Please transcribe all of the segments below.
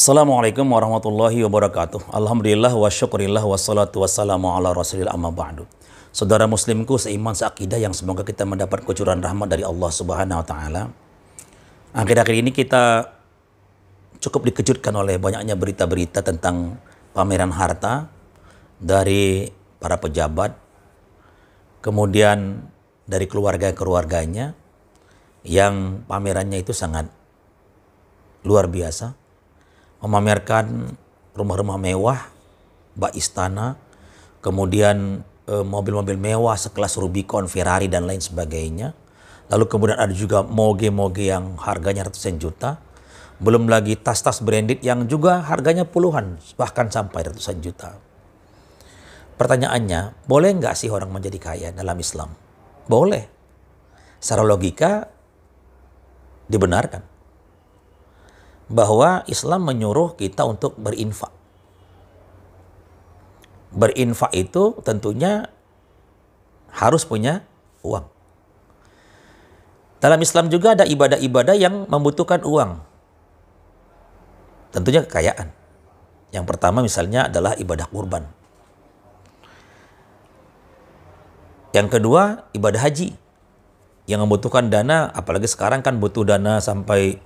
Assalamualaikum warahmatullahi wabarakatuh. Alhamdulillah wa syukurillah wassalatu wassalamu ala rasulillah amma ba'du. Saudara muslimku seiman seakidah yang semoga kita mendapat kecurangan rahmat dari Allah Subhanahu wa taala. Akhir-akhir ini kita cukup dikejutkan oleh banyaknya berita-berita tentang pameran harta dari para pejabat, kemudian dari keluarga-keluarganya yang pamerannya itu sangat luar biasa. Memamerkan rumah-rumah mewah, bak istana, kemudian mobil-mobil mewah sekelas Rubicon, Ferrari dan lain sebagainya. Lalu kemudian ada juga moge-moge yang harganya ratusan juta. Belum lagi tas-tas branded yang juga harganya puluhan, bahkan sampai ratusan juta. Pertanyaannya, boleh nggak sih orang menjadi kaya dalam Islam? Boleh. Secara logika dibenarkan. Bahwa Islam menyuruh kita untuk berinfak. Berinfak itu tentunya harus punya uang. Dalam Islam juga ada ibadah-ibadah yang membutuhkan uang. Tentunya kekayaan. Yang pertama misalnya adalah ibadah kurban. Yang kedua ibadah haji. Yang membutuhkan dana, apalagi sekarang kan butuh dana sampai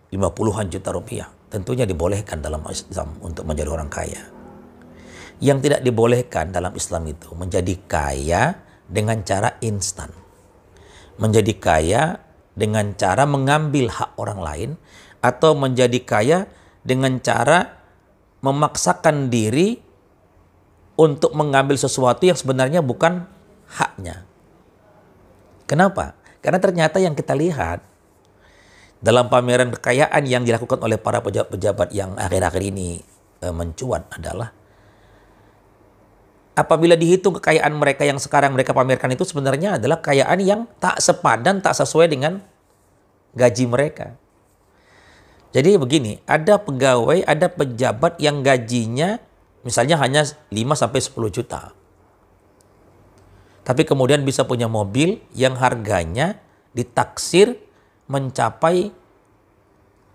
50-an juta rupiah. Tentunya dibolehkan dalam Islam untuk menjadi orang kaya. Yang tidak dibolehkan dalam Islam itu menjadi kaya dengan cara instan. Menjadi kaya dengan cara mengambil hak orang lain. Atau menjadi kaya dengan cara memaksakan diri untuk mengambil sesuatu yang sebenarnya bukan haknya. Kenapa? Karena ternyata yang kita lihat dalam pameran kekayaan yang dilakukan oleh para pejabat-pejabat yang akhir-akhir ini mencuat adalah apabila dihitung kekayaan mereka yang sekarang mereka pamerkan itu sebenarnya adalah kekayaan yang tak sepadan, tak sesuai dengan gaji mereka. Jadi begini, ada pegawai, ada pejabat yang gajinya misalnya hanya 5-10 juta. Tapi kemudian bisa punya mobil yang harganya ditaksir mencapai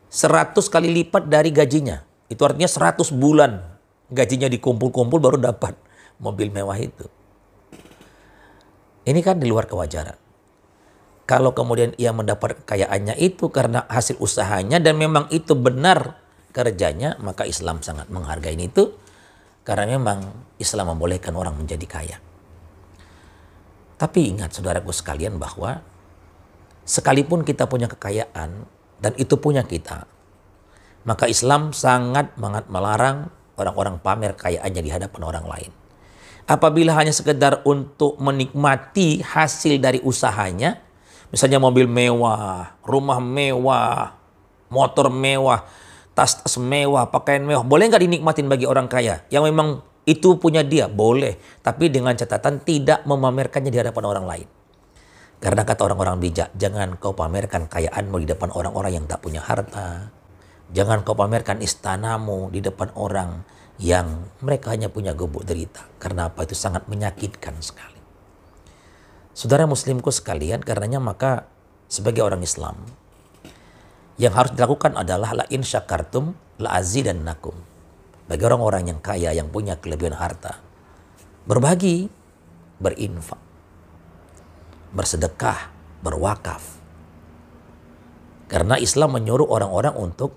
100 kali lipat dari gajinya. Itu artinya 100 bulan gajinya dikumpul-kumpul baru dapat mobil mewah itu. Ini kan di luar kewajaran. Kalau kemudian ia mendapat kekayaannya itu karena hasil usahanya dan memang itu benar kerjanya, maka Islam sangat menghargai itu karena memang Islam membolehkan orang menjadi kaya. Tapi ingat saudaraku sekalian bahwa sekalipun kita punya kekayaan dan itu punya kita, maka Islam sangat melarang orang-orang pamer kekayaannya di hadapan orang lain. Apabila hanya sekedar untuk menikmati hasil dari usahanya, misalnya mobil mewah, rumah mewah, motor mewah, tas-tas mewah, pakaian mewah, boleh nggak dinikmatin bagi orang kaya? Yang memang itu punya dia, boleh. Tapi dengan catatan tidak memamerkannya di hadapan orang lain. Karena kata orang-orang bijak, jangan kau pamerkan kekayaanmu di depan orang-orang yang tak punya harta. Jangan kau pamerkan istanamu di depan orang yang mereka hanya punya gubuk derita. Karena apa? Itu sangat menyakitkan sekali. Saudara muslimku sekalian, karenanya maka sebagai orang Islam, yang harus dilakukan adalah la in syakartum la azidannakum. Bagi orang-orang yang kaya, yang punya kelebihan harta, berbagi, berinfak, bersedekah, berwakaf. Karena Islam menyuruh orang-orang untuk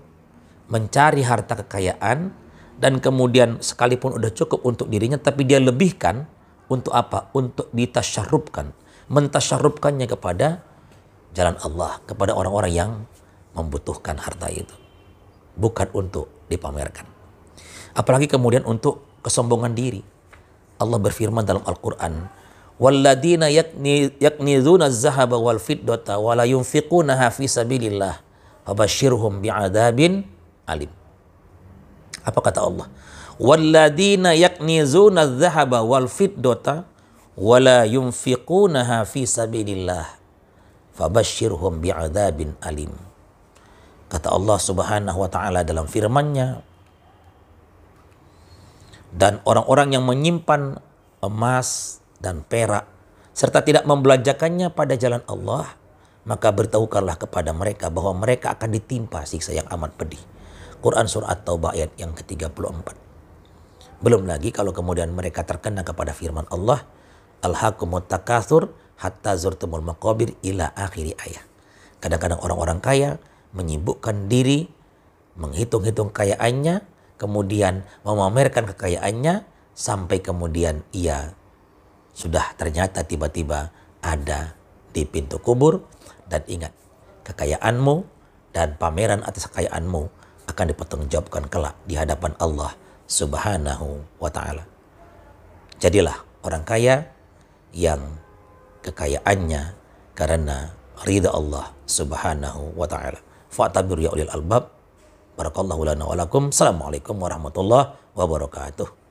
mencari harta kekayaan dan kemudian sekalipun udah cukup untuk dirinya tapi dia lebihkan untuk apa? Untuk ditasyarrufkan, mentasyarrufkannya kepada jalan Allah, kepada orang-orang yang membutuhkan harta itu. Bukan untuk dipamerkan. Apalagi kemudian untuk kesombongan diri. Allah berfirman dalam Al-Qur'an, walladzina yaknizuna az-zahaba wal fiddata wa la yunfiqunaha fi sabilillah fabashshirhum bi'adzabin alim. Apa kata Allah? Walladzina yaknizuna az-zahaba wal fiddata wa la yunfiqunaha fi sabilillah fabashshirhum bi'adzabin alim. Kata Allah Subhanahu wa taala dalam firman-Nya, dan orang-orang yang menyimpan emas dan perak serta tidak membelanjakannya pada jalan Allah, maka beritahukanlah kepada mereka bahwa mereka akan ditimpa siksa yang amat pedih. Quran surah At-Taubah ayat yang ke-34. Belum lagi kalau kemudian mereka terkena kepada firman Allah, alhaqumut takatsur hatta zurtumul maqabir ila akhiri ayat. Kadang-kadang orang-orang kaya menyibukkan diri, menghitung-hitung kekayaannya, kemudian memamerkan kekayaannya, sampai kemudian ia sudah ternyata tiba-tiba ada di pintu kubur. Dan ingat, kekayaanmu dan pameran atas kekayaanmu akan dipertanggungjawabkan kelak di hadapan Allah Subhanahu wa ta'ala. Jadilah orang kaya yang kekayaannya karena ridha Allah Subhanahu wa ta'ala. Fa'tabiru ya ulil albab. Barakallahu lana wa lakum. Assalamualaikum warahmatullahi wabarakatuh.